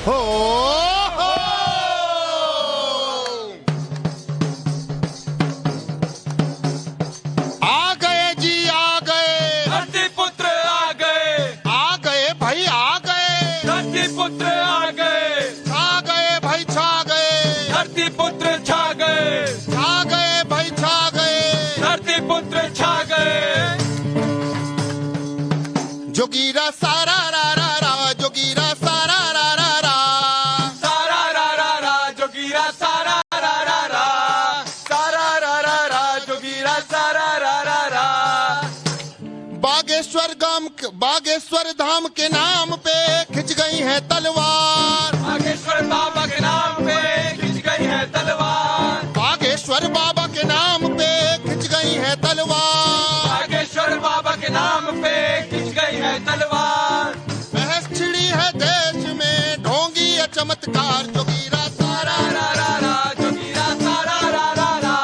हो आ गए जी, आ गए धरती पुत्र आ गए भाई, आ गए धरती पुत्र आ गए छा गए भाई, छा गए धरती पुत्र छा गए भाई, छा गए धरती पुत्र छा गए। जोगीरा सारा रा रा रा, जोगीरा सारा रा रा रा, सारा रा रा रा जोगीरा सारा रा रा रा, सारा रा रा रा जोगीरा सारा रा रा रा। बागेश्वर धाम के नाम पे खिंच गई है तलवार, बागेश्वर बाबा के नाम पे खिंच गई है तलवार, बागेश्वर बाबा के नाम पे खिंच गई है तलवार, बागेश्वर बाबा के नाम पे खिंच गई है तलवार। बहस छिड़ी है देश में, ढोंगी है चमत्कार, जोगीरा सारा रा रा रा जोगीरा सारा रा रा रा,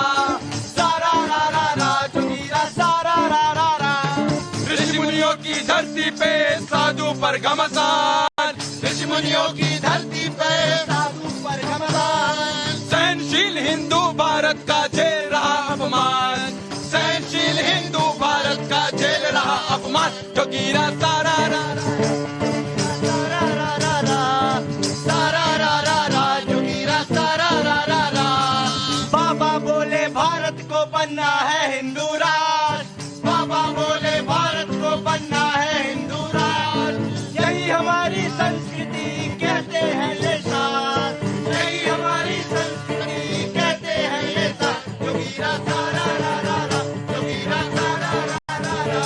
सारा रा रा रा जोगीरा सारा रा रा रा। ऋषि मुनियों की धरती पे साधु पर घमसान, ऋषि मुनियों की धरती पे साधु पर घमसान। सहनशील हिंदू भारत का झेल रहा अपमान, सहनशील हिंदू भारत का झेल रहा अपमान। जोगीरा सारा रा रा सारा रा रा रा, सारा रा रा रा जोगीरा सारा रा रा रा। बाबा बोले भारत को बनना है हिंदू राष्ट्र, बाबा बोले भारत को बनना है हिंदू राष्ट्र। यही हमारी संस्कृति कहते हैं ये साथ, यही हमारी संस्कृति कहते हैं ये साथ। जोगीरा सारा रा रा रा, जोगीरा सारा रा रा रा,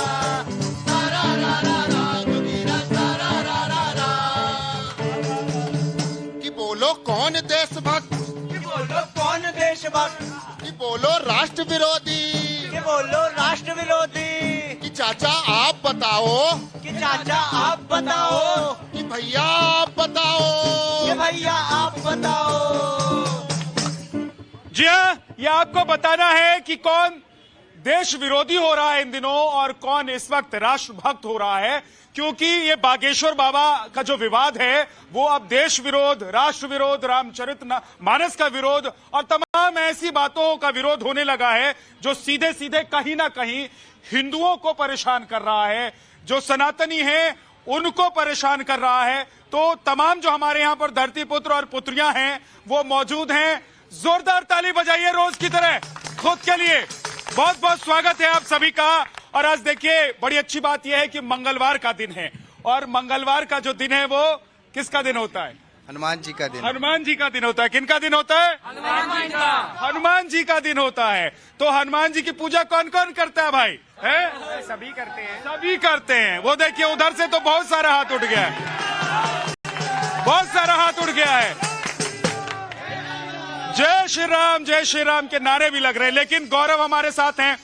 सारा रा रा रा जोगीरा सारा रा रा रा। कि बोलो कौन देशभक्त, कि बोलो कौन देशभक्त, कि बोलो राष्ट्र विरोधी, कि बोलो राष्ट्र विरोधी, कि चाचा आप बताओ, कि चाचा आप बताओ, कि भैया आप बताओ, कि भैया आप बताओ। जी हाँ, ये आपको बताना है कि कौन देश विरोधी हो रहा है इन दिनों और कौन इस वक्त राष्ट्रभक्त हो रहा है, क्योंकि ये बागेश्वर बाबा का जो विवाद है वो अब देश विरोध, राष्ट्र विरोध, रामचरित मानस का विरोध और तमाम ऐसी बातों का विरोध होने लगा है जो सीधे सीधे कहीं ना कहीं हिंदुओं को परेशान कर रहा है, जो सनातनी हैं उनको परेशान कर रहा है। तो तमाम जो हमारे यहाँ पर धरती पुत्र और पुत्रियां हैं वो मौजूद हैं। जोरदार ताली बजाइए रोज की तरह खुद के लिए। बहुत बहुत स्वागत है आप सभी का। और आज देखिए बड़ी अच्छी बात यह है कि मंगलवार का दिन है और मंगलवार का जो दिन है वो किसका दिन होता है? हनुमान जी का दिन। हनुमान जी का दिन होता है। किनका दिन होता है? हनुमान जी का। हनुमान जी का दिन होता है। तो हनुमान जी की पूजा कौन कौन करता है भाई? है? सभी करते हैं। सभी करते हैं। वो देखिए उधर से तो बहुत सारा हाथ उठ गया है, बहुत सारा हाथ उठ गया है। जय श्री राम के नारे भी लग रहे हैं। लेकिन गौरव हमारे साथ हैं।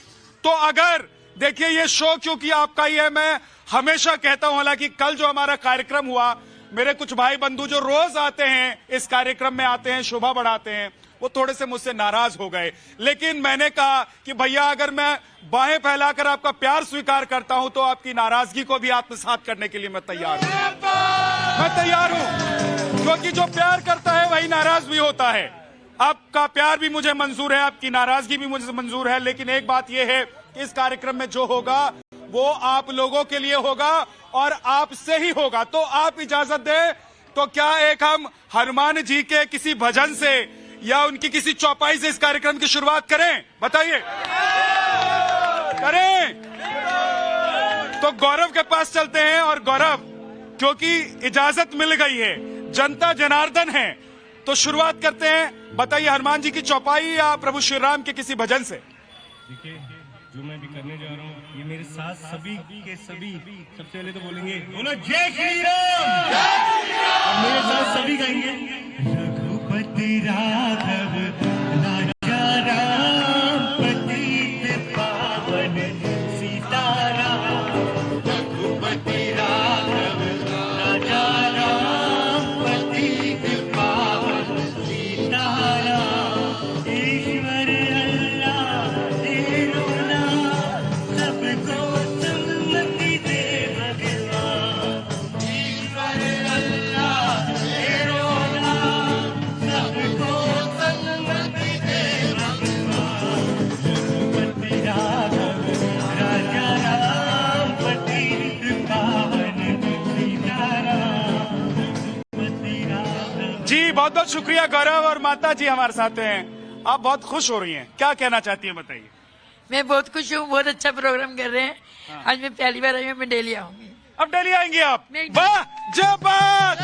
तो अगर देखिए ये शो क्योंकि आपका ही है, मैं हमेशा कहता हूं, हालांकि कल जो हमारा कार्यक्रम हुआ, मेरे कुछ भाई बंधु जो रोज आते हैं इस कार्यक्रम में आते हैं, शोभा बढ़ाते हैं, वो थोड़े से मुझसे नाराज हो गए। लेकिन मैंने कहा कि भैया अगर मैं बाहें फैलाकर आपका प्यार स्वीकार करता हूं तो आपकी नाराजगी को भी आत्मसात करने के लिए मैं तैयार हूं। मैं तैयार हूं, क्योंकि जो प्यार करता है वही नाराज भी होता है। आपका प्यार भी मुझे मंजूर है, आपकी नाराजगी भी मुझे मंजूर है। लेकिन एक बात यह है कि इस कार्यक्रम में जो होगा वो आप लोगों के लिए होगा और आपसे ही होगा। तो आप इजाजत दें तो क्या एक हम हनुमान जी के किसी भजन से या उनकी किसी चौपाई से इस कार्यक्रम की शुरुआत करें? बताइए, करें? तो गौरव के पास चलते हैं। और गौरव, क्योंकि इजाजत मिल गई है, जनता जनार्दन है, तो शुरुआत करते हैं। बताइए हनुमान जी की चौपाई या प्रभु श्री राम के किसी भजन से? देखिए जो मैं भी करने जा रहा हूँ, ये मेरे साथ सभी के सभी सबसे पहले तो बोलेंगे बोलो जय श्री राम, और मेरे साथ सभी गाएंगे रघुपति राघव राजा राम पतित पावन सीताराम, रघुपति राघव राजा राम पतित पावन सीताराम, ईश्वर अल्लाह तेरो नाम सबको सम्मति दे भगवान, ईश्वर अल्लाह तेरो बहुत बहुत शुक्रिया गौरव। और माता जी हमारे साथ हैं, आप बहुत खुश हो रही हैं, क्या कहना चाहती हैं बताइए। मैं बहुत खुश हूँ, बहुत अच्छा प्रोग्राम कर रहे हैं। आज मैं पहली बार आई हूँ, मैं डेली आऊंगी। अब दिल्ली आएंगे आप? नहीं। वाह, जय बात।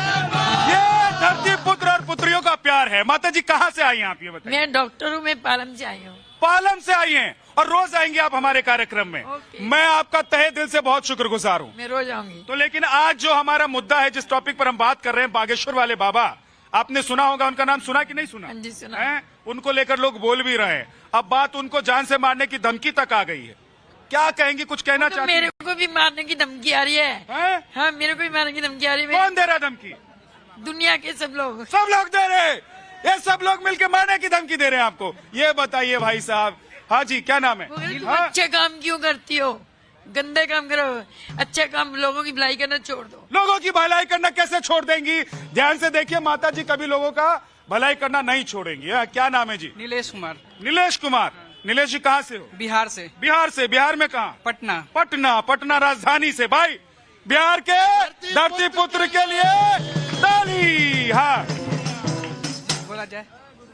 ये धरती पुत्र और पुत्रियों का प्यार है। माता जी कहाँ से आई हैं आप, ये बताइए। मैं डॉक्टर हूँ, मैं पालम से आई हूँ। पालम से आई हैं और रोज आएंगे आप हमारे कार्यक्रम में। ओके। मैं आपका तहे दिल से बहुत शुक्रगुजार हूँ। मैं रोज आऊंगी। तो लेकिन आज जो हमारा मुद्दा है, जिस टॉपिक पर हम बात कर रहे हैं, बागेश्वर वाले बाबा, आपने सुना होगा, उनका नाम सुना कि नहीं सुना? हाँ जी, सुना। है? उनको लेकर लोग बोल भी रहे हैं। अब बात उनको जान से मारने की धमकी तक आ गई है। क्या कहेंगी, कुछ कहना तो चाहती मेरे को भी मारने की धमकी आ रही है। हैं? हाँ, मेरे को भी मारने की धमकी आ रही है। कौन दे रहा धमकी? दुनिया के सब लोग। सब लोग दे रहे हैं। ये सब लोग मिलकर मारने की धमकी दे रहे हैं आपको। ये बताइए भाई साहब। हाँ जी, क्या नाम है? वो कहते, तुम हाँ? अच्छे काम क्यों करती हो? गंदे काम करो, अच्छा काम, लोगों की भलाई करना छोड़ दो। लोगों की भलाई करना कैसे छोड़ देंगी? ध्यान से देखिए, माता जी कभी लोगों का भलाई करना नहीं छोड़ेंगी। क्या नाम है जी? नीलेश कुमार, नीलेश कुमार। नीलेश जी कहाँ से हो? बिहार से। बिहार से। बिहार में कहाँ? पटना। पटना। पटना राजधानी से। भाई बिहार के धरती पुत्र के लिए ताली। हाँ, बोला जाए,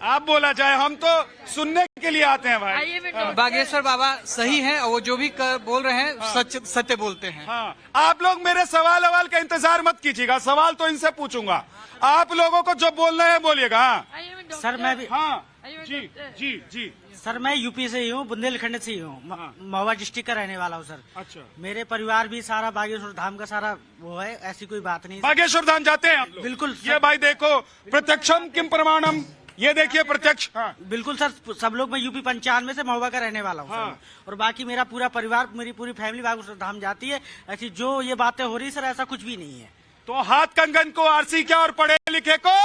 आप बोला जाए, हम तो सुनने के लिए आते हैं भाई। आइए, मैं डॉक्टर- बागेश्वर बाबा सही हैं और वो जो भी बोल रहे हैं सच सत्य बोलते हैं। हाँ, आप लोग मेरे सवाल का इंतजार मत कीजिएगा, सवाल तो इनसे पूछूंगा। आप लोगों को जो बोलना है बोलिएगा। हाँ आइए, मैं डॉक्टर- सर मैं भी हाँ आइए, मैं जी डॉक्टर- जी जी। सर मैं यूपी से ही हूँ, बुंदेलखंड से ही हूँ, महुआ डिस्ट्रिक्ट का रहने वाला हूँ सर। अच्छा, मेरे परिवार भी सारा बागेश्वर धाम का सारा वो है, ऐसी कोई बात नहीं। बागेश्वर धाम जाते हैं आप लोग? बिल्कुल सर। ये भाई देखो, प्रत्यक्षम किम प्रमाणम, ये देखिए प्रत्यक्ष। हाँ। बिल्कुल सर, सब लोग, मैं यूपी 95 से महुआ का रहने वाला हूँ हाँ। सर। और बाकी मेरा पूरा परिवार, मेरी पूरी फैमिली बागेश्वर धाम जाती है। ऐसी जो ये बातें हो रही सर, ऐसा कुछ भी नहीं है। तो हाथ कंगन को आरसी क्या और पढ़े लिखे को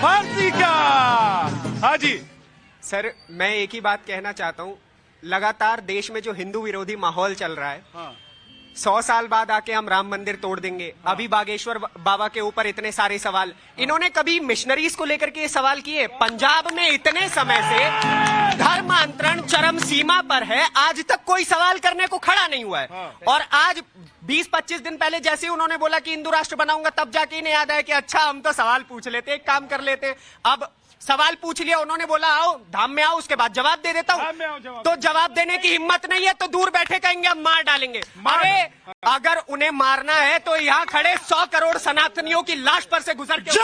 फारसी क्या? हाँ जी। सर मैं एक ही बात कहना चाहता हूँ, लगातार देश में जो हिंदू विरोधी माहौल चल रहा है, हाँ। 100 साल बाद आके हम राम मंदिर तोड़ देंगे। अभी बागेश्वर बाबा के ऊपर इतने सारे सवाल, इन्होंने कभी मिशनरीज को लेकर के ये सवाल किए? पंजाब में इतने समय से धर्मांतरण चरम सीमा पर है, आज तक कोई सवाल करने को खड़ा नहीं हुआ है। और आज 20-25 दिन पहले जैसे ही उन्होंने बोला कि हिंदू राष्ट्र बनाऊंगा, तब जाके इन्हें याद आया कि अच्छा हम तो सवाल पूछ लेते, एक काम कर लेते। अब सवाल पूछ लिया, उन्होंने बोला आओ धाम में आओ, उसके बाद जवाब दे देता धाम में आओ, हूँ। जवाब तो जवाब देने की हिम्मत नहीं है तो दूर बैठे कहेंगे हम मार डालेंगे। अरे अगर उन्हें मारना है तो यहाँ खड़े 100 करोड़ सनातनियों की लाश पर से गुजर के 100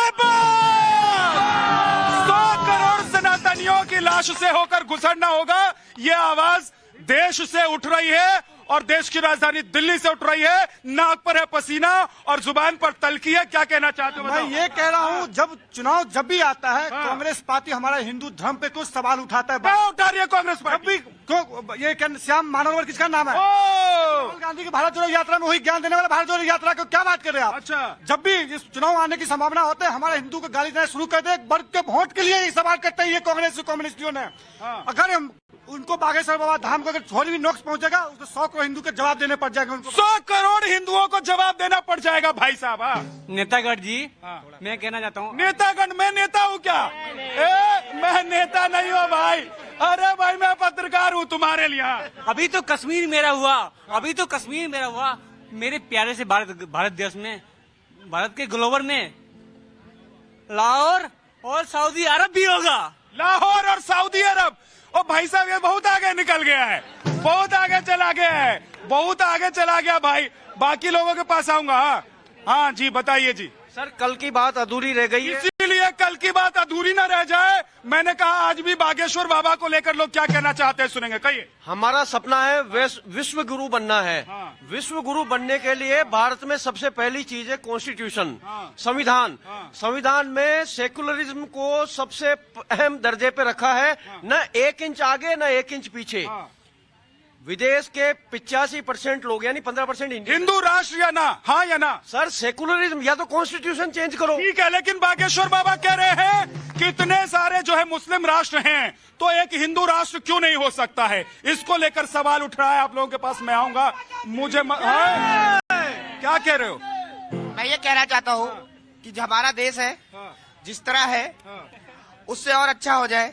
करोड़ सनातनियों की लाश से होकर गुजरना होगा। ये आवाज देश से उठ रही है और देश की राजधानी दिल्ली से उठ रही है। नाक पर है पसीना और जुबान पर तलखी है। क्या कहना चाहते हो? मैं ये कह रहा हूँ, जब चुनाव जब भी आता है, हाँ। कांग्रेस पार्टी हमारा हिंदू धर्म पे कुछ सवाल उठाता है। क्या उठा रही है कांग्रेस जब पार्टी? भी ये श्याम मानववर किसका नाम है? ओ, राहुल गांधी की भारत जोड़ो यात्रा में वही ज्ञान देने वाला भारत जोड़ो यात्रा को क्या बात कर रहे हैं आप? अच्छा। जब भी इस चुनाव आने की संभावना होते है, हमारे हिंदू को गाली देना शुरू कर दे, वर्ग के वोट के लिए ये सवाल करते हैं ये कम्युनिस्टियों ने। हाँ। अगर उनको बागेश्वर बाबा धाम को अगर थोड़ी भी नोक्स पहुंचेगा, उसको 100 करोड़ हिंदू के जवाब देने पड़ जाएगा उनको। 100 करोड़ हिंदुओं को जवाब देना पड़ जाएगा भाई साहब। हाँ। नेतागढ़ जी, हाँ। मैं कहना चाहता हूँ, नेतागण, मैं नेता हूँ क्या? मैं नेता नहीं हूँ भाई। अरे भाई मैं पत्रकार हूँ तुम्हारे लिए। अभी तो कश्मीर मेरा हुआ, अभी तो कश्मीर मेरा हुआ, मेरे प्यारे से भारत देश में, भारत के ग्लोबल में लाहौर और सऊदी अरब भी होगा। लाहौर और सऊदी अरब। ओ भाई साहब, ये बहुत आगे निकल गया है, बहुत आगे चला गया है, बहुत आगे चला गया भाई। बाकी लोगों के पास आऊंगा। हाँ हाँ जी, बताइए जी। सर कल की बात अधूरी रह गई है, इसीलिए कल की बात अधूरी ना रह जाए, मैंने कहा आज भी बागेश्वर बाबा को लेकर लोग क्या कहना चाहते हैं सुनेंगे। कहिए। हमारा सपना है विश्व गुरु बनना है। हाँ। विश्व गुरु बनने के लिए भारत में सबसे पहली चीज है कॉन्स्टिट्यूशन, हाँ। संविधान। हाँ। संविधान में सेकुलरिज्म को सबसे अहम दर्जे पे रखा है, न 1 इंच आगे न 1 इंच पीछे। हाँ। विदेश के 85% लोग यानी 15% हिंदू राष्ट्र या ना? हाँ या ना? सर सेकुलरिज्म या तो कॉन्स्टिट्यूशन चेंज करो। ठीक है, लेकिन बागेश्वर बाबा कह रहे हैं कि इतने सारे जो है मुस्लिम राष्ट्र हैं, तो एक हिंदू राष्ट्र क्यों नहीं हो सकता है? इसको लेकर सवाल उठ रहा है। आप लोगों के पास मैं आऊंगा। मुझे क्या कह रहे हो? मैं ये कहना चाहता हूँ कि जो हमारा देश है जिस तरह है उससे और अच्छा हो जाए।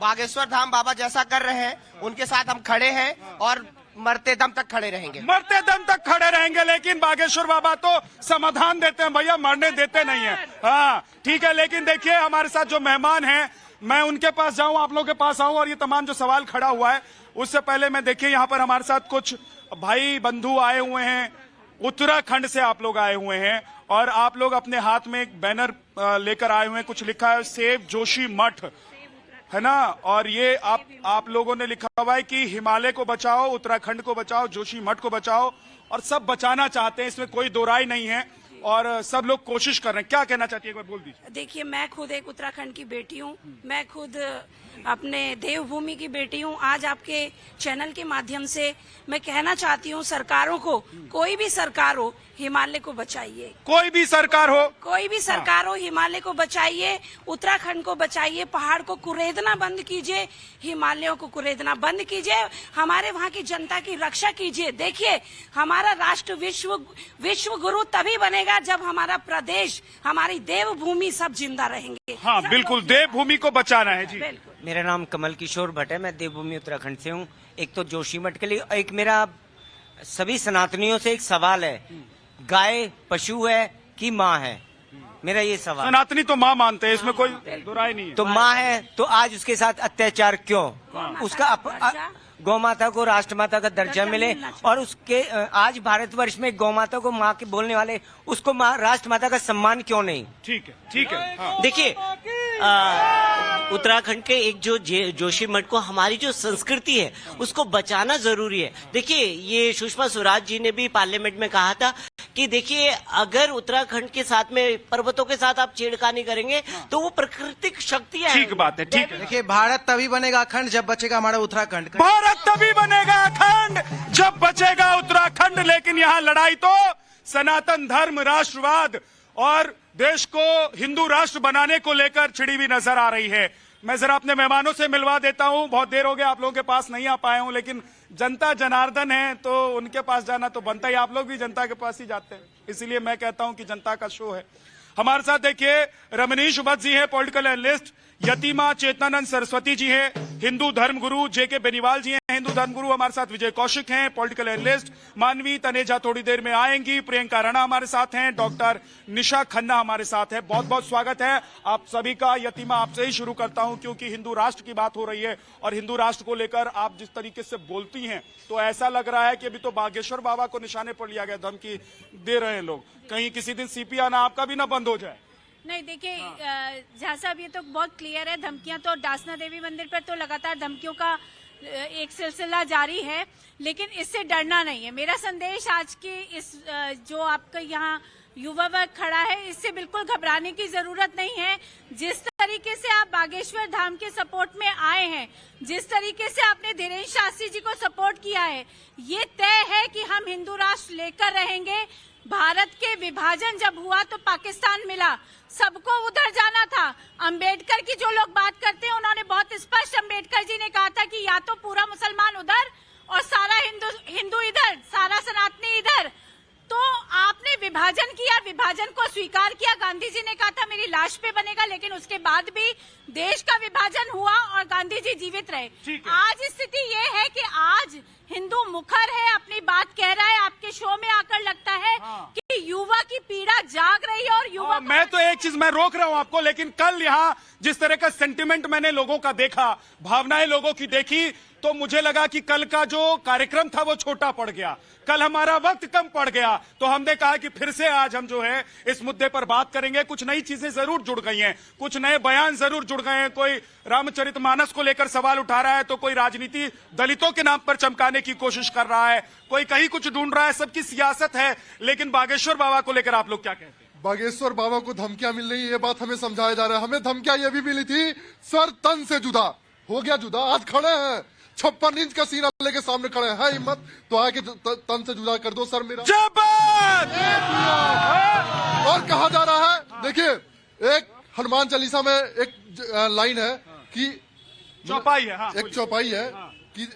बागेश्वर धाम बाबा जैसा कर रहे हैं उनके साथ हम खड़े हैं और मरते दम तक खड़े रहेंगे। मरते दम तक खड़े रहेंगे, लेकिन बागेश्वर बाबा तो समाधान देते हैं भैया, मरने देते नहीं है। हाँ ठीक है, लेकिन देखिए हमारे साथ जो मेहमान हैं, मैं उनके पास जाऊं, आप लोगों के पास आऊं, और ये तमाम जो सवाल खड़ा हुआ है उससे पहले मैं देखिए यहाँ पर हमारे साथ कुछ भाई बंधु आए हुए हैं, उत्तराखंड से आप लोग आए हुए हैं, और आप लोग अपने हाथ में एक बैनर लेकर आए हुए हैं, कुछ लिखा है सेव जोशी मठ, है ना, और ये आप लोगों ने लिखा हुआ है कि हिमालय को बचाओ, उत्तराखंड को बचाओ, जोशी मठ को बचाओ, और सब बचाना चाहते हैं, इसमें कोई दो राय नहीं है, और सब लोग कोशिश कर रहे हैं। क्या कहना चाहती है, एक बार बोल दीजिए। देखिए, मैं खुद एक उत्तराखंड की बेटी हूँ, मैं खुद अपने देवभूमि की बेटी हूँ। आज आपके चैनल के माध्यम से मैं कहना चाहती हूँ सरकारों को, कोई भी सरकार हो, हिमालय को बचाइए। कोई भी सरकार हो, कोई भी सरकार हो, हिमालय को बचाइए, उत्तराखंड को बचाइए, पहाड़ को कुरेदना बंद कीजिए, हिमालयों को कुरेदना बंद कीजिए, हमारे वहाँ की जनता की रक्षा कीजिए। देखिए, हमारा राष्ट्र विश्व गुरु तभी बनेगा जब हमारा प्रदेश, हमारी देवभूमि सब जिंदा रहेंगे। हाँ बिल्कुल, देवभूमि को बचाना है जी। मेरा नाम कमल किशोर भट्ट है, मैं देवभूमि उत्तराखंड से हूँ। एक तो जोशीमठ के लिए, एक मेरा सभी सनातनियों से एक सवाल है, गाय पशु है कि माँ है? मेरा ये सवाल। सनातनी तो माँ मानते हैं, इसमें कोई दो राय नहीं है। तो माँ है तो आज उसके साथ अत्याचार क्यों? उसका गौ माता को राष्ट्रमाता का दर्जा मिले, और उसके आज भारतवर्ष में गौ माता को माँ के बोलने वाले, उसको राष्ट्रमाता का सम्मान क्यों नहीं? ठीक है, ठीक है। हाँ। देखिए, उत्तराखंड के एक जो जोशीमठ को, हमारी जो संस्कृति है उसको बचाना जरूरी है। देखिए, ये सुषमा स्वराज जी ने भी पार्लियामेंट में कहा था कि देखिए, अगर उत्तराखंड के साथ में पर्वतों के साथ आप छेड़खानी करेंगे तो वो प्राकृतिक शक्तियां हैं। ठीक बात है, ठीक है। देखिए, भारत तभी बनेगा अखंड जब बचेगा हमारा उत्तराखंड। भारत तभी बनेगा अखंड जब बचेगा उत्तराखंड, लेकिन यहाँ लड़ाई तो सनातन धर्म, राष्ट्रवाद और देश को हिंदू राष्ट्र बनाने को लेकर छिड़ी हुई नजर आ रही है। मैं जरा अपने मेहमानों से मिलवा देता हूं, बहुत देर हो गया आप लोगों के पास नहीं आ पाया हूं, लेकिन जनता जनार्दन है तो उनके पास जाना तो बनता ही, आप लोग भी जनता के पास ही जाते हैं, इसलिए मैं कहता हूं कि जनता का शो है। हमारे साथ देखिए रमनीश भट्ट जी है, पॉलिटिकल एनालिस्ट, यतीमा चेतनानंद सरस्वती जी हैं, हिंदू धर्मगुरु जेके बेनीवाल जी हैं, हिंदू धर्मगुरु, हमारे साथ विजय कौशिक हैं, पॉलिटिकल एनालिस्ट, मानवी तनेजा थोड़ी देर में आएंगी, प्रियंका राणा हमारे साथ हैं, डॉक्टर निशा खन्ना हमारे साथ है। बहुत बहुत स्वागत है आप सभी का। यतीमा, आपसे ही शुरू करता हूं क्योंकि हिंदू राष्ट्र की बात हो रही है, और हिंदू राष्ट्र को लेकर आप जिस तरीके से बोलती हैं तो ऐसा लग रहा है कि अभी तो बागेश्वर बाबा को निशाने पर लिया गया, धमकी दे रहे हैं लोग, कहीं किसी दिन सीपी आना आपका भी ना बंद हो जाए। नहीं, देखिए, जहाँ साहब ये तो बहुत क्लियर है, धमकियां तो डासना देवी मंदिर पर तो लगातार धमकियों का एक सिलसिला जारी है, लेकिन इससे डरना नहीं है। मेरा संदेश आज की इस जो आपका यहाँ युवा वर्ग खड़ा है, इससे बिल्कुल घबराने की जरूरत नहीं है। जिस तरीके से आप बागेश्वर धाम के सपोर्ट में आए हैं, जिस तरीके से आपने धीरेन्द्र शास्त्री जी को सपोर्ट किया है, ये तय है कि हम हिंदू राष्ट्र लेकर रहेंगे। भारत के विभाजन जब हुआ तो पाकिस्तान मिला, सबको उधर जाना था। अंबेडकर की जो लोग बात करते हैं, उन्होंने बहुत स्पष्ट, अंबेडकर जी ने कहा था कि या तो पूरा मुसलमान उधर और सारा हिंदू इधर, सारा सनातनी इधर। तो आपने विभाजन किया, विभाजन को स्वीकार किया। गांधी जी ने कहा था मेरी लाश पे बनेगा, लेकिन उसके बाद भी देश का विभाजन हुआ और गांधी जी जीवित रहे। आज स्थिति ये है कि आज हिंदू मुखर है, अपनी बात कह रहा है। आपके शो में आकर लगता है कि युवा की पीड़ा जाग रही है, और युवा मैं तो एक चीज मैं रोक रहा हूं आपको, लेकिन कल यहाँ जिस तरह का सेंटिमेंट मैंने लोगों का देखा, भावनाएं लोगों की देखी, तो मुझे लगा कि कल का जो कार्यक्रम था वो छोटा पड़ गया, कल हमारा वक्त कम पड़ गया। तो हमने कहा कि फिर से आज हम जो है इस मुद्दे पर बात करेंगे। कुछ नई चीजें जरूर जुड़ गई हैं, कुछ नए बयान जरूर जुड़ गए हैं। कोई रामचरितमानस को लेकर सवाल उठा रहा है, तो कोई राजनीति दलितों के नाम पर चमकाने की कोशिश कर रहा है, कोई कहीं कुछ ढूंढ रहा है। सबकी सियासत है, लेकिन बागेश्वर बाबा को लेकर आप लोग क्या कहते हैं? बागेश्वर बाबा को धमकियां मिल रही है, ये बात हमें समझाया जा रहा है। हमें धमकियां ये भी मिली थी, सर तन से जुदा हो गया, जुदा आज खड़े हैं, 56 इंच का सीना लेके सामने खड़े हैं, हिम्मत तो आके तन से जुदा कर दो सर मेरा। और कहा जा रहा है, देखिए एक हनुमान चालीसा में एक लाइन है कि चौपाई है, हाँ, एक चौपाई है कि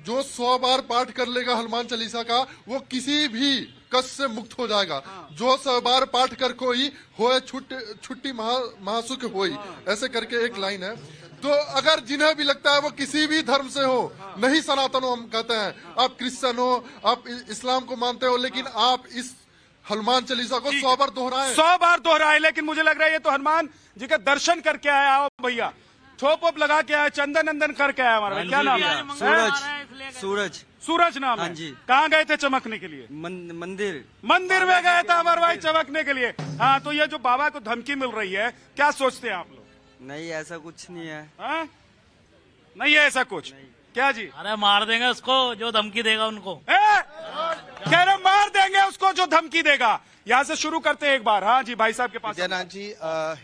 जो 100 बार पाठ कर लेगा हनुमान चालीसा का, वो किसी भी कष्ट से मुक्त हो जाएगा। जो 100 बार पाठ कर कोई होए छुट्टी महासुख होई, ऐसे करके एक लाइन है। तो अगर जिन्हें भी लगता है वो किसी भी धर्म से हो, नहीं सनातन हो हम कहते हैं, आप क्रिश्चियन हो, आप इस्लाम को मानते हो, लेकिन आप इस हनुमान चालीसा को 100 बार दोहराएं। 100 बार दोहराए, लेकिन मुझे लग रहा है ये तो हनुमान जी का दर्शन करके आया। आओ भैया, थोप वोप लगा के आया, चंदन नंदन करके आया हमारा। क्या नाम है? सूरज सूरज नाम है। कहाँ गए थे चमकने के लिए? मंदिर में गए थे हमारे भाई चमकने के लिए। हाँ, तो ये जो बाबा को धमकी मिल रही है, क्या सोचते हैं आप लोग? नहीं, ऐसा कुछ नहीं है। हाँ? नहीं है ऐसा कुछ। क्या जी? अरे मार देंगे उसको जो धमकी देगा उनको। कह रहे मार देंगे उसको जो धमकी देगा। यहाँ से शुरू करते हैं एक बार। हाँ जी, भाई साहब के पास। Vidyanath ji,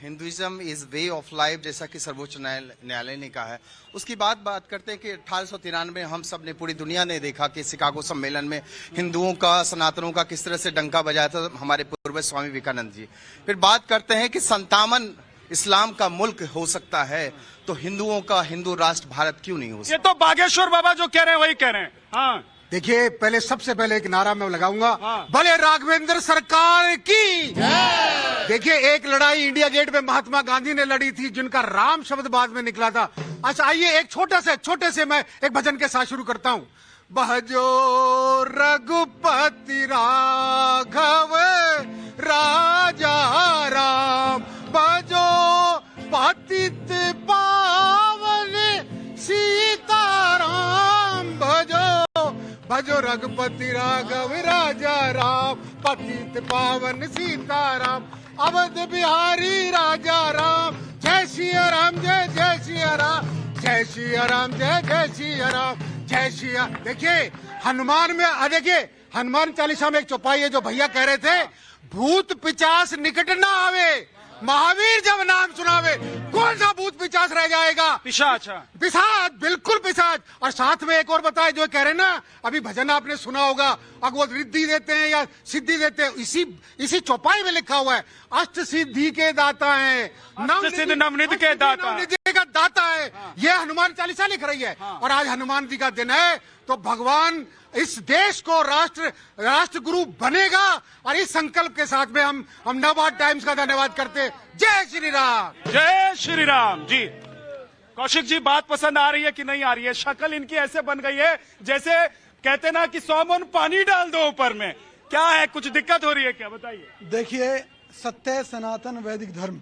Hinduism is way of life, जैसा कि सर्वोच्च न्यायालय ने कहा है। उसकी बात करते हैं कि 1893 हम सब ने, पूरी दुनिया ने देखा कि शिकागो सम्मेलन में हिंदुओं का, सनातनों का किस तरह से डंका बजाया था हमारे पूर्वज स्वामी विवेकानंद जी। फिर बात करते हैं कि 57 इस्लाम का मुल्क हो सकता है, तो हिंदुओं का हिंदू राष्ट्र भारत क्यों नहीं हो सकता? ये तो बागेश्वर बाबा जो कह रहे हैं वही कह रहे हैं। हाँ, देखिए, पहले सबसे पहले एक नारा मैं लगाऊंगा, भले राघवेंद्र सरकार की। देखिए, एक लड़ाई इंडिया गेट पे महात्मा गांधी ने लड़ी थी, जिनका राम शब्द बाद में निकला था। अच्छा, आइए एक छोटे से मैं एक भजन के साथ शुरू करता हूँ। भजो रघुपति राघव राजा राम, भजो पतित पावन सीताराम, भजो रघुपति राघव राजा राम, पतित पावन सीताराम, अवध बिहारी राजा राम, जय सिया राम, जय जय सिया राम, जय सिया राम, जय जय सिया राम, जय सिया। देखिए, हनुमान में, देखिए हनुमान चालीसा में एक चौपाई है जो भैया कह रहे थे, भूत पिचास निकट ना आवे, महावीर जब नाम सुनावे, कौन सा भूत पिचास रह जाएगा? पिशाच, बिल्कुल पिशाच। और साथ में एक और बताए, जो कह रहे ना, अभी भजन आपने सुना होगा, अगर वो रिद्धि देते हैं या सिद्धि देते हैं, इसी चौपाई में लिखा हुआ है, अष्ट सिद्धि के दाता है, नवनिधि के दाता है। ये हनुमान चालीसा लिख रही है। और आज हनुमान जी का दिन है, तो भगवान इस देश को राष्ट्र गुरु बनेगा। और इस संकल्प के साथ में हम नवभारत टाइम्स का धन्यवाद करते हैं। जय श्री राम, जय श्री राम जी। कौशिक जी, बात पसंद आ रही है कि नहीं आ रही है? शक्ल इनकी ऐसे बन गई है जैसे कहते ना कि 100 मन पानी डाल दो ऊपर में। क्या है, कुछ दिक्कत हो रही है क्या? बताइए। देखिए, सत्य सनातन वैदिक धर्म,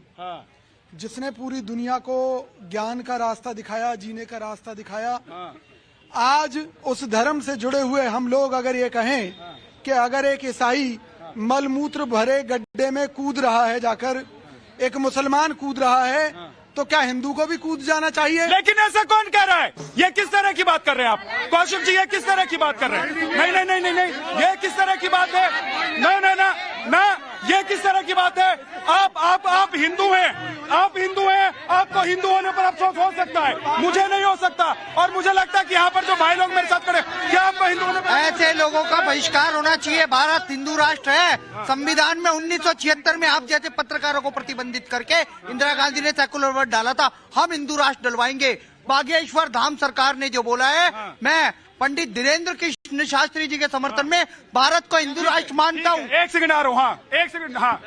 जिसने पूरी दुनिया को ज्ञान का रास्ता दिखाया, जीने का रास्ता दिखाया, आज उस धर्म से जुड़े हुए हम लोग अगर ये कहें कि अगर एक ईसाई मलमूत्र भरे गड्ढे में कूद रहा है, जाकर एक मुसलमान कूद रहा है, तो क्या हिंदू को भी कूद जाना चाहिए? लेकिन ऐसा कौन कह रहा है? ये किस तरह की बात कर रहे हैं आप? कौशिक जी, ये किस तरह की बात कर रहे हैं? नहीं, ये किस तरह की बात है? ना, ये किस तरह की बात है? आप हिंदू हैं, आपको हिंदू होने पर अफसोस हो सकता है, मुझे नहीं हो सकता। और मुझे लगता है कि यहाँ पर जो भाई लोग मेरे साथ खड़े, क्या आपको हिंदू होने पर? ऐसे लोगों का बहिष्कार होना चाहिए। भारत हिंदू राष्ट्र है। संविधान में 1976 में आप जैसे पत्रकारों को प्रतिबंधित करके इंदिरा गांधी ने सेकुलर वर्ड डाला था। हम हिंदू राष्ट्र डलवाएंगे। बागेश्वर धाम सरकार ने जो बोला है, मैं पंडित धीरेन्द्र कृष्ण शास्त्री जी के समर्थन में भारत को हिंदू राष्ट्र मानता हूँ। एक सेकंड आ रहा हूँ। हाँ, एक सेकंड। हाँ,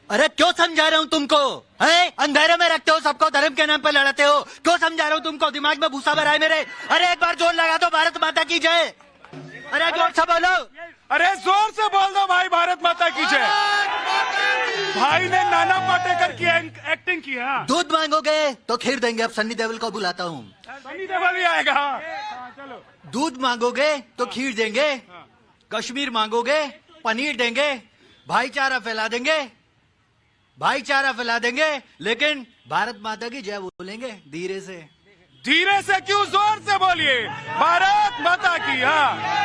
अरे क्यों समझा रहा हूँ तुमको? है, अंधेरे में रखते हो सबको, धर्म के नाम पर लड़ते हो। क्यों समझा रहा हूँ तुमको? दिमाग में भूसा भरा है मेरे। अरे एक बार जोर लगा दो, भारत माता की जय। अरे जोर से बोलो। अरे जोर से बोल दो भाई, भारत माता की जय। भाई ने नाना पाटेकर की एक्टिंग की है। दूध मांगोगे तो खीर देंगे। अब सन्नी देओल को बुलाता हूँ। सन्नी देओल भी आएगा। चलो। दूध मांगोगे तो खीर देंगे, कश्मीर मांगोगे पनीर देंगे, भाईचारा फैला देंगे, लेकिन भारत माता की जय बोलेंगे धीरे से क्यों? जोर से बोलिए, भारत माता की।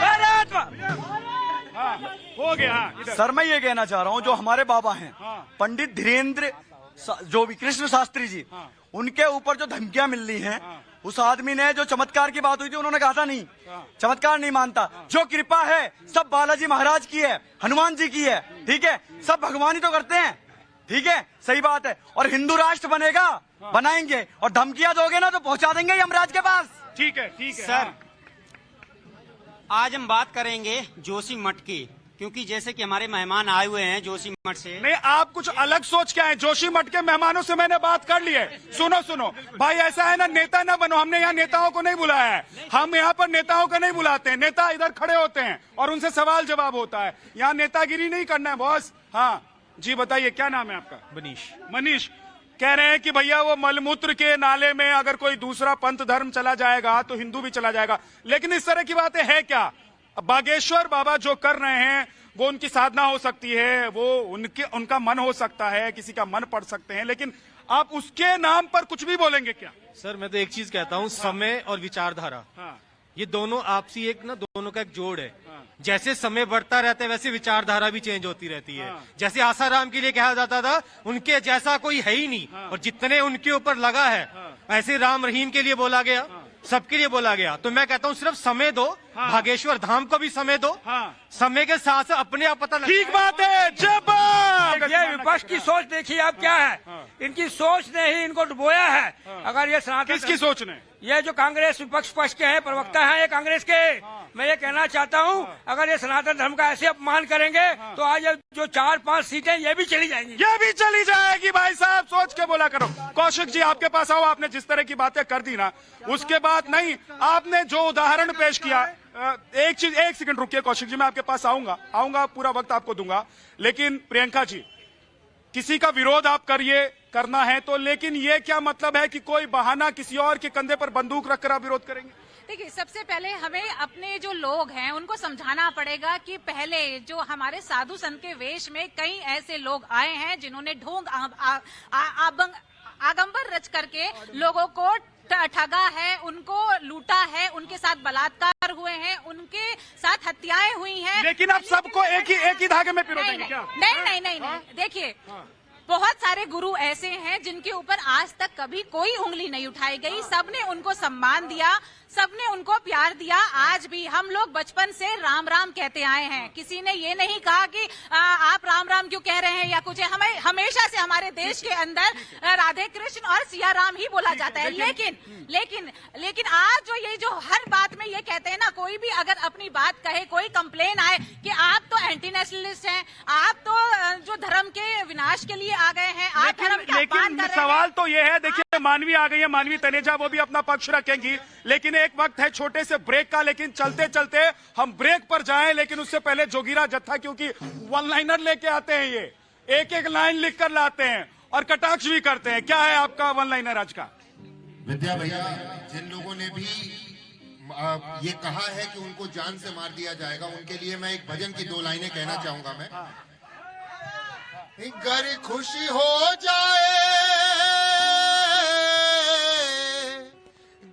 भारत हो गया। सर, मैं ये कहना चाह रहा हूँ, जो हमारे बाबा हैं, पंडित धीरेन्द्र जो भी कृष्ण शास्त्री जी, उनके ऊपर जो धमकियां मिल रही हैं, उस आदमी ने जो चमत्कार की बात हुई थी, उन्होंने कहा था नहीं, चमत्कार नहीं मानता। जो कृपा है सब बालाजी महाराज की है, हनुमान जी की है, ठीक है, सब भगवान ही तो करते हैं, ठीक है, सही बात है। और हिंदू राष्ट्र बनेगा, बनाएंगे, और धमकियां दोगे ना तो पहुंचा देंगे यमराज के पास। ठीक है सर, आज हम बात करेंगे जोशी मठ की। क्योंकि जैसे कि हमारे मेहमान आए हुए हैं जोशी मठ से। नहीं, आप कुछ अलग सोच के आए। जोशी मठ के मेहमानों से मैंने बात कर ली है। सुनो भाई, ऐसा है ना, नेता ना बनो। हमने यहाँ नेताओं को नहीं बुलाया है। हम यहाँ पर नेताओं को नहीं बुलाते हैं। नेता इधर खड़े होते हैं और उनसे सवाल जवाब होता है। यहाँ नेतागिरी नहीं करना है बॉस। हाँ जी, बताइए क्या नाम है आपका? मनीष। कह रहे हैं कि भैया वो मलमूत्र के नाले में अगर कोई दूसरा पंथ धर्म चला जाएगा तो हिंदू भी चला जाएगा। लेकिन इस तरह की बातें है क्या? बागेश्वर बाबा जो कर रहे हैं वो उनकी साधना हो सकती है, वो उनका मन हो सकता है, किसी का मन पढ़ सकते हैं, लेकिन आप उसके नाम पर कुछ भी बोलेंगे क्या? सर मैं तो एक चीज कहता हूँ, समय और विचारधारा ये दोनों आपसी एक ना दोनों का एक जोड़ है। जैसे समय बढ़ता रहता है वैसे विचारधारा भी चेंज होती रहती है। जैसे आसाराम के लिए कहा जाता था उनके जैसा कोई है ही नहीं, और जितने उनके ऊपर लगा है ऐसे राम रहीम के लिए बोला गया, सबके लिए बोला गया। तो मैं कहता हूँ सिर्फ समय दो, भागेश्वर धाम को भी समय दो, समय के साथ साथ अपने आप पता लगता है। ठीक बात है। जब ये विपक्ष की सोच देखिए अब क्या है। इनकी सोच ने ही इनको डुबोया है। अगर ये सनातन, किसकी सोच ने? ये जो कांग्रेस विपक्ष पक्ष के हैं, प्रवक्ता हैं ये कांग्रेस के, मैं ये कहना चाहता हूँ अगर ये सनातन धर्म का ऐसे अपमान करेंगे तो आज जो 4-5 सीटें ये भी चली जाएंगी। ये भी चली जाएगी। भाई साहब सोच के बोला करो। कौशिक जी आपके पास आओ। आपने जिस तरह की बातें कर दी ना, उसके बाद नहीं, आपने जो उदाहरण पेश किया, एक सेकंड रुकिए कौशिक जी, मैं आपके पास आऊंगा, पूरा वक्त आपको दूंगा। लेकिन प्रियंका जी, किसी का विरोध आप करना है तो, लेकिन ये क्या मतलब है कि कोई बहाना किसी और के कंधे पर बंदूक रखकर आप विरोध करेंगे? देखिए, सबसे पहले हमें अपने जो लोग हैं उनको समझाना पड़ेगा कि पहले जो हमारे साधु संत के वेश में कई ऐसे लोग आए हैं जिन्होंने ढोंग आगंबर रच करके लोगों को ठगा है, उनको लूटा है, उनके साथ बलात्कार हुए हैं, उनके साथ हत्याएं हुई हैं। लेकिन आप सबको एक ही धागे में पिरोएंगे क्या? नहीं। देखिए, बहुत सारे गुरु ऐसे हैं जिनके ऊपर आज तक कभी कोई उंगली नहीं उठाई गई। सबने उनको सम्मान दिया, सबने उनको प्यार दिया। आज भी हम लोग बचपन से राम राम कहते आए हैं। किसी ने ये नहीं कहा कि आप राम राम क्यों कह रहे हैं या कुछ। हमें हमेशा से हमारे देश के अंदर राधे कृष्ण और सिया राम ही बोला जाता है। लेकिन आज जो हर बात में ये कहते हैं ना, कोई भी अगर अपनी बात कहे, कोई कंप्लेन आए कि आप तो एंटी नेशनलिस्ट हैं, आप तो जो धर्म के विनाश के लिए आ गए हैं, आप धर्म का अपमान कर रहे हैं। सवाल तो ये है, देखिए मानवी आ गई है, मानवी तनेजा, वो भी अपना पक्ष रखेंगी। लेकिन एक वक्त है छोटे से ब्रेक का, लेकिन चलते चलते हम ब्रेक पर जाएं, लेकिन उससे पहले जोगीरा जत्था, क्योंकि वन लाइनर लेके आते हैं, ये एक लाइन लिख कर लाते हैं और कटाक्ष भी करते हैं। क्या है आपका वन लाइनर आज का? विद्या भैया, जिन लोगों ने भी ये कहा है कि उनको जान से मार दिया जाएगा, उनके लिए मैं एक भजन की 2 लाइनें कहना चाहूंगा। मैं घर खुशी हो जाए,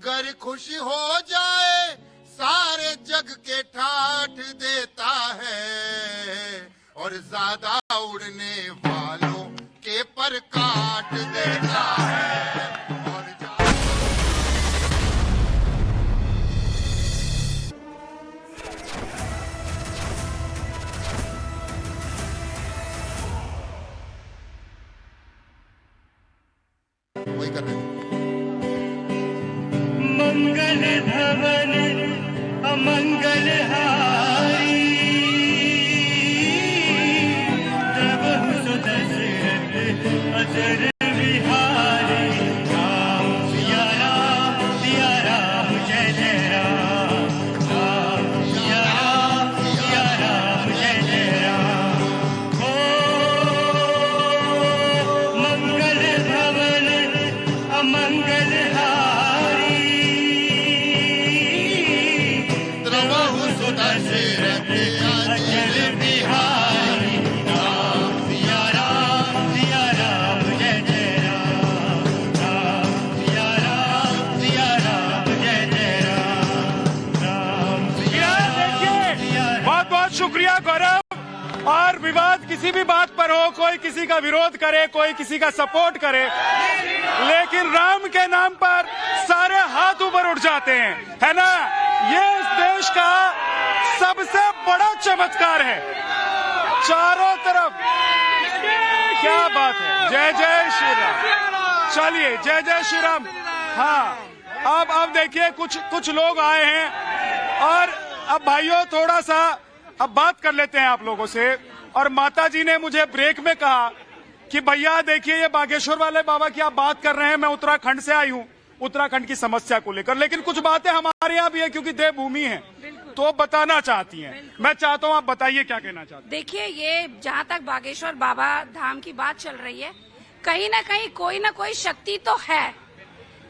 घर खुशी हो जाए, सारे जग के ठाठ देता है, और ज्यादा उड़ने वालों के पर काट देता है। वही कर रहे हैं। मंगल भवन अमंगल हारी, तब सुदशरथ अजर बिहारी। राम सिया राम जय जय राम, राम सिया राम जय जय राम। ओ मंगल भवन अमंगल हारी, द्रवहु सुदशरथ अचल बिहारी। राम सिया राम जय जय राम, राम सिया राम जय जय राम, राम सिया राम। बहुत बहुत शुक्रिया गौरव। और विवाद किसी भी बात पर हो, कोई किसी का विरोध करे, कोई किसी का सपोर्ट करे, लेकिन राम के नाम पर सारे हाथ ऊपर उठ जाते हैं, है ना? ये इस देश का सबसे बड़ा चमत्कार है। चारों तरफ क्या बात है। जय जय श्री राम। चलिए, जय जय श्री राम। हाँ, अब देखिए कुछ लोग आए हैं, और अब भाइयों थोड़ा सा अब बात कर लेते हैं आप लोगों से। और माता जी ने मुझे ब्रेक में कहा कि भैया देखिए ये बागेश्वर वाले बाबा की आप बात कर रहे हैं, मैं उत्तराखंड से आई हूँ उत्तराखंड की समस्या को लेकर, लेकिन कुछ बातें हमारे यहाँ भी है क्योंकि देवभूमि है, तो बताना चाहती हैं। मैं चाहता हूँ आप बताइए क्या कहना चाहते हैं। देखिए, ये जहाँ तक बागेश्वर बाबा धाम की बात चल रही है, कहीं ना कोई शक्ति तो है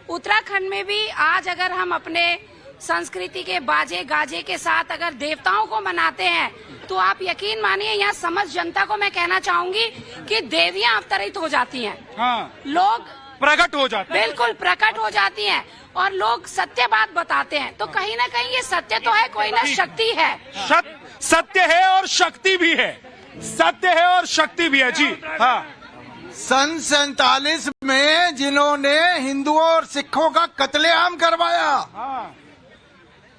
उत्तराखंड में भी। आज अगर हम अपने संस्कृति के बाजे गाजे के साथ अगर देवताओं को मनाते हैं, तो आप यकीन मानिए यहाँ समस्त जनता को मैं कहना चाहूंगी कि देवियां अवतरित हो जाती हैं। हाँ, लोग प्रकट हो जाते हैं, बिल्कुल प्रकट हो जाती हैं और लोग सत्य बात बताते हैं। तो कहीं ना कहीं ये सत्य तो है, कोई ना शक्ति है। सत्य है और शक्ति भी है, सत्य है और शक्ति भी है जी। हाँ, सन 47 में जिन्होंने हिंदुओं और सिखों का कत्लेआम करवाया,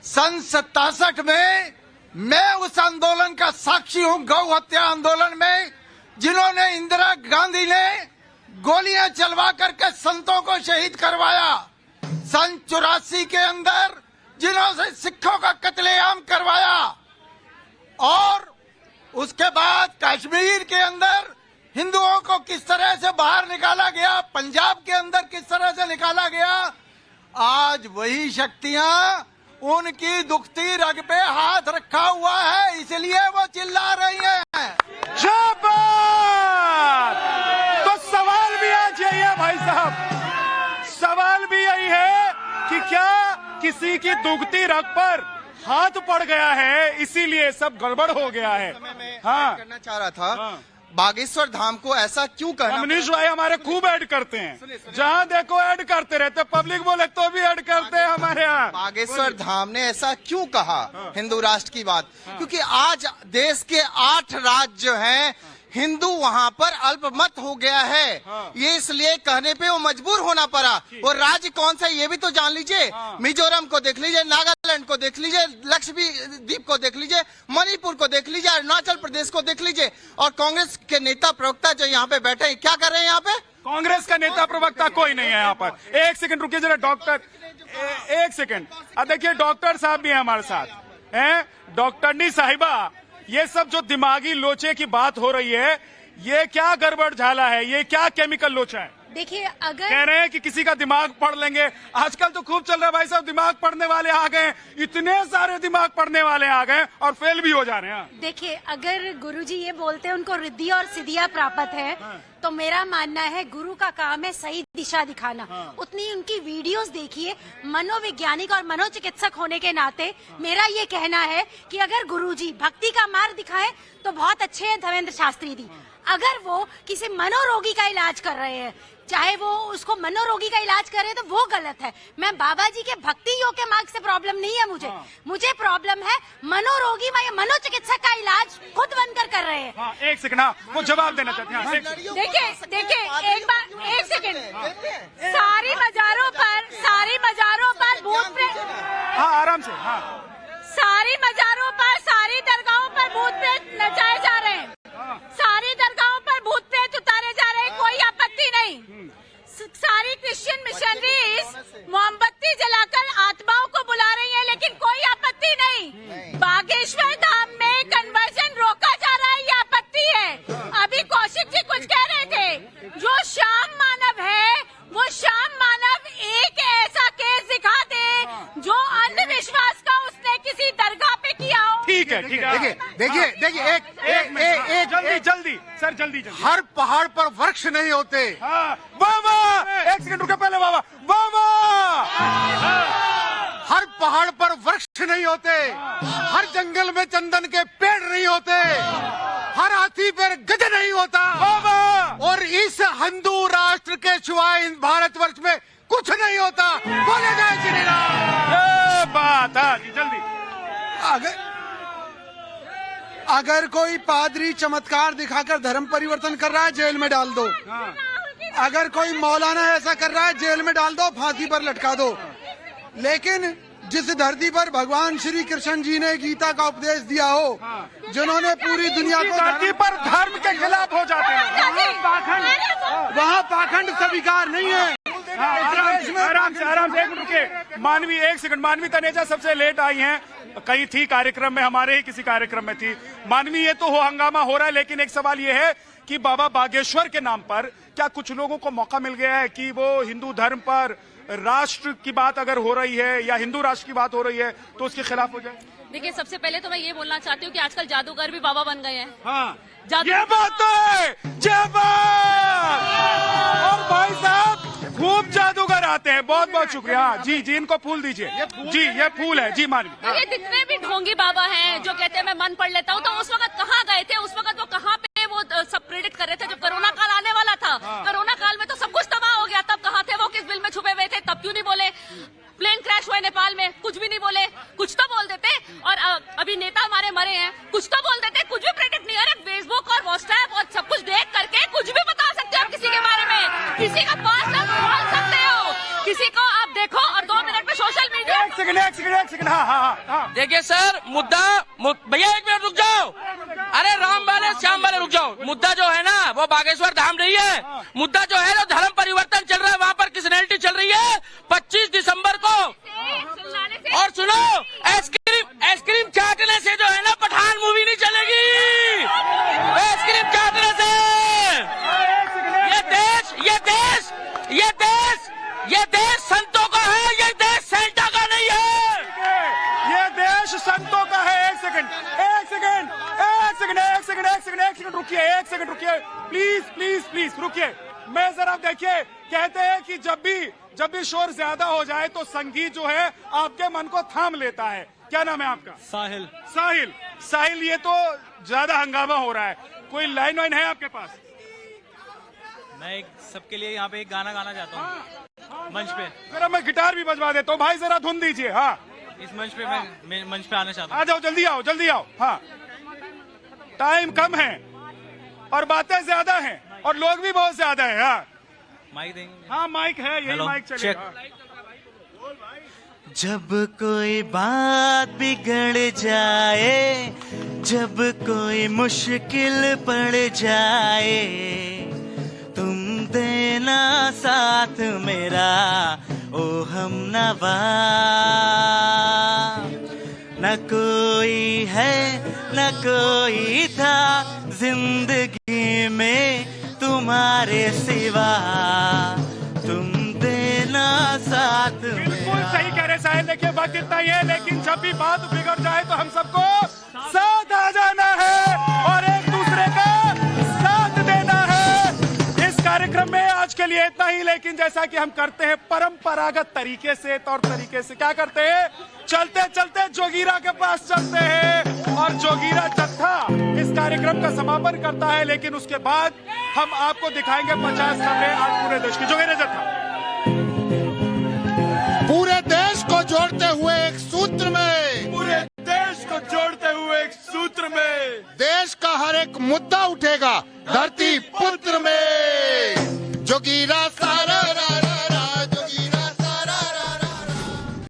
सन 67 में मैं उस आंदोलन का साक्षी हूं, गौ हत्या आंदोलन में, जिन्होंने इंदिरा गांधी ने गोलियां चलवा करके संतों को शहीद करवाया। सन 84 के अंदर जिन्होंने सिखों का कत्लेआम करवाया, और उसके बाद कश्मीर के अंदर हिंदुओं को किस तरह से बाहर निकाला गया, पंजाब के अंदर किस तरह से निकाला गया। आज वही शक्तियां उनकी दुखती रग पे हाथ रखा हुआ है, इसलिए वो चिल्ला रही हैं। तो सवाल भी आज यही है भाई साहब, सवाल भी यही है कि क्या किसी की दुखती रग पर हाथ पड़ गया है इसीलिए सब गड़बड़ हो गया है। हाँ, करना चाह रहा था बागेश्वर धाम को ऐसा क्यों करना। मनीष भाई हमारे खूब ऐड करते हैं, जहाँ देखो ऐड करते रहते, पब्लिक बोले तो भी ऐड करते हैं हमारे यहाँ। बागेश्वर धाम ने ऐसा क्यों कहा हिंदू राष्ट्र की बात, क्योंकि आज देश के 8 राज्य जो हैं हिंदू वहाँ पर अल्पमत हो गया है। ये इसलिए कहने पे वो मजबूर होना पड़ा। वो राज्य कौन सा ये भी तो जान लीजिए। मिजोरम को देख लीजिए, नागालैंड को देख लीजिए, लक्षद्वीप को देख लीजिए, मणिपुर को देख लीजिए, अरुणाचल प्रदेश को देख लीजिए। और कांग्रेस के नेता प्रवक्ता जो यहाँ पे बैठे हैं क्या कर रहे हैं यहाँ पे? कांग्रेस का नेता प्रवक्ता कोई नहीं है यहाँ पर। एक सेकंड रुकिए जरा डॉक्टर, एक सेकंड। अब देखिए डॉक्टर साहब भी है हमारे साथ हैं, डॉक्टरनी साहिबा, ये सब जो दिमागी लोचे की बात हो रही है, ये क्या गड़बड़ झाला है, ये क्या केमिकल लोचा है? देखिए, अगर कह रहे हैं कि किसी का दिमाग पढ़ लेंगे, आजकल तो खूब चल रहा है भाई साहब, दिमाग पढ़ने वाले आ गए, इतने सारे दिमाग पढ़ने वाले आ गए और फेल भी हो जा रहे हैं। देखिए, अगर गुरुजी ये बोलते हैं उनको रिद्धि और सिद्धियां प्राप्त है, तो मेरा मानना है गुरु का काम है सही दिशा दिखाना। उतनी उनकी वीडियोस देखिए। मनोवैज्ञानिक और मनोचिकित्सक होने के नाते मेरा ये कहना है कि अगर गुरुजी भक्ति का मार्ग दिखाएं तो बहुत अच्छे हैं धर्मेंद्र शास्त्री जी। अगर वो किसी मनोरोगी का इलाज कर रहे हैं, चाहे वो उसको मनोरोगी का इलाज करे, तो वो गलत है। मैं बाबा जी के भक्ति योग के मार्ग से प्रॉब्लम नहीं है मुझे प्रॉब्लम है मनोरोगी मनोचिकित्सक का इलाज खुद बनकर कर रहे हैं। एक सेकंड, वो जवाब देना चाहते हैं। देखिए एक बार, एक सेकंड। सारी मजारों पर भूत प्रेत, हाँ आराम से, हाँ, सारी मजारों पर, सारी दरगाहों पर भूत प्रेत नचाए जा रहे हैं, सारी दरगाहों पर भूत प्रेत उतारे जा रहे हैं, कोई आपत्ति नहीं। सारी क्रिश्चियन मिशनरीज मोमबत्ती जलाकर आत्माओं को बुला रही हैं, लेकिन कोई आपत्ति नहीं। बागेश्वर धाम में कन्वर्जन रोका जा रहा है, ये आपत्ति है। अभी कौशिक जी कुछ कह रहे थे, जो श्याम मानव है वो श्याम मानव एक ऐसा केस दिखा दे जो अंधविश्वास का उसने किसी दरगाह पे किया हो। ठीक है, ठीक है। देखिए एक जल्दी सर, जल्दी। हर पहाड़ पर वृक्ष नहीं होते। वाह, एक सेकंड रुके पहले, वाह। हर पहाड़ पर वृक्ष नहीं होते, हर जंगल में चंदन के पेड़ नहीं होते, हर हाथी पर गज नहीं होता। और इस हिंदू राष्ट्र के सिवाय भारतवर्ष में कुछ नहीं होता। बोले जाए श्री राम। बात जल्दी। अगर कोई पादरी चमत्कार दिखाकर धर्म परिवर्तन कर रहा है, जेल में डाल दो। अगर कोई मौलाना ऐसा कर रहा है, जेल में डाल दो, फांसी पर लटका दो। लेकिन जिस धरती पर भगवान श्री कृष्ण जी ने गीता का उपदेश दिया हो, जिन्होंने पूरी दुनिया को धरती पर धर्म के खिलाफ हो जाते हैं, वहाँ पाखंड स्वीकार नहीं है। आराम से एक मिनट रुके। मानवी, एक सेकंड। मानवी तनेजा सबसे लेट आई हैं, कहीं थी कार्यक्रम में, हमारे ही किसी कार्यक्रम में थी। मानवी, ये तो हो हंगामा हो रहा है, लेकिन एक सवाल ये है कि बाबा बागेश्वर के नाम पर क्या कुछ लोगों को मौका मिल गया है कि वो हिंदू धर्म पर राष्ट्र की बात अगर हो रही है या हिंदू राष्ट्र की बात हो रही है तो उसके खिलाफ हो जाए? देखिए, सबसे पहले तो मैं ये बोलना चाहती हूँ कि आजकल जादूगर भी बाबा बन गए हैं। हाँ, ये बात तो है। जय बात। और भाई साहब खूब जादूगर आते हैं। बहुत बहुत शुक्रिया। जी जी, इनको फूल दीजिए। जी, ये फूल है। जी मानवी, ये जितने भी ढोंगी बाबा हैं जो कहते हैं मैं मन पढ़ लेता हूँ, तो उस वक्त कहाँ गए थे? उस वक्त वो कहाँ पे वो सब प्रेडिक्ट कर रहे थे जब कोरोना काल आने वाला था? कोरोना काल में तो सब कुछ तबाह हो गया, तब कहाँ थे वो? किस बिल में छुपे हुए थे? तब क्यों नहीं बोले? प्लेन क्रैश हुआ नेपाल में, कुछ भी नहीं बोले। कुछ तो बोल देते। और अभी नेता हमारे मरे हैं, कुछ तो बोल देते। कुछ भी प्रेडिक्ट नहीं। अरे फेसबुक और व्हाट्सएप और सब कुछ देख करके कुछ भी बता सकते हो आप किसी के बारे में। किसी का पास आप खोल सकते हो, किसी को आप देखो और 2 मिनट में सोशल मीडिया। एक सेकंड। हाँ। देखिए सर, मुद्दा भैया 1 मिनट रुक जाओ। अरे राम वाले श्याम वाले रुक जाओ। मुद्दा जो है ना वो बागेश्वर धाम नहीं है। मुद्दा जो है, जो धर्म परिवर्तन चल रहा है, वहाँ पर क्रिश्चियनिटी चल रही है 25 दिसंबर को। और सुनो, आइसक्रीम चाटने से जो है ना पठान मूवी नहीं चलेगी। आइसक्रीम चाटने से ये देश संतों का है, ये देश सेंटा का नहीं है। ये देश संतों का है। एक सेकंड रुकिए। एक सेकंड रुकिए, प्लीज रुकिए। मैं जरा देखिए, कहते हैं कि जब भी शोर ज्यादा हो जाए तो संगीत जो है आपके मन को थाम लेता है। क्या नाम है आपका? साहिल, ये तो ज्यादा हंगामा हो रहा है। कोई लाइन वाइन है आपके पास? मैं सबके लिए यहाँ पे एक गाना गाना चाहता हूँ मंच पे। जरा मैं गिटार भी बजवा देता हूँ भाई, जरा धुन दीजिए। हाँ, इस मंच पे मैं मंच पे आना चाहता हूँ। आ जाओ, जल्दी आओ। हाँ, टाइम कम है और बातें ज्यादा हैं और लोग भी बहुत ज्यादा हैं। हाँ, माइक देंगे? हाँ, माइक है, यही माइक चलेगा। जब कोई बात बिगड़ जाए, जब कोई मुश्किल पड़ जाए, तुम देना साथ मेरा ओ हमनवा। न कोई है न कोई था जिंदगी में तुम्हारे सिवा, तुम देना साथ। बिल्कुल सही कह रहे साहिल। देखिए, वक्त इतना ही है, लेकिन जब भी बात बिगड़ जाए तो हम सबको साथ आ जाना है और एक दूसरे का साथ देना है। इस कार्यक्रम में आज के लिए इतना ही, लेकिन जैसा कि हम करते हैं परंपरागत तरीके से, तौर तरीके से क्या करते हैं, चलते चलते जोगीरा के पास चलते हैं और जोगीरा जत्था इस कार्यक्रम का समापन करता है। लेकिन उसके बाद हम आपको दिखाएंगे 50 खबरें आज पूरे देश की। जोगीरा जत्था पूरे देश को जोड़ते हुए एक सूत्र में, देश का हर एक मुद्दा उठेगा धरती पुत्र में। जोगीरा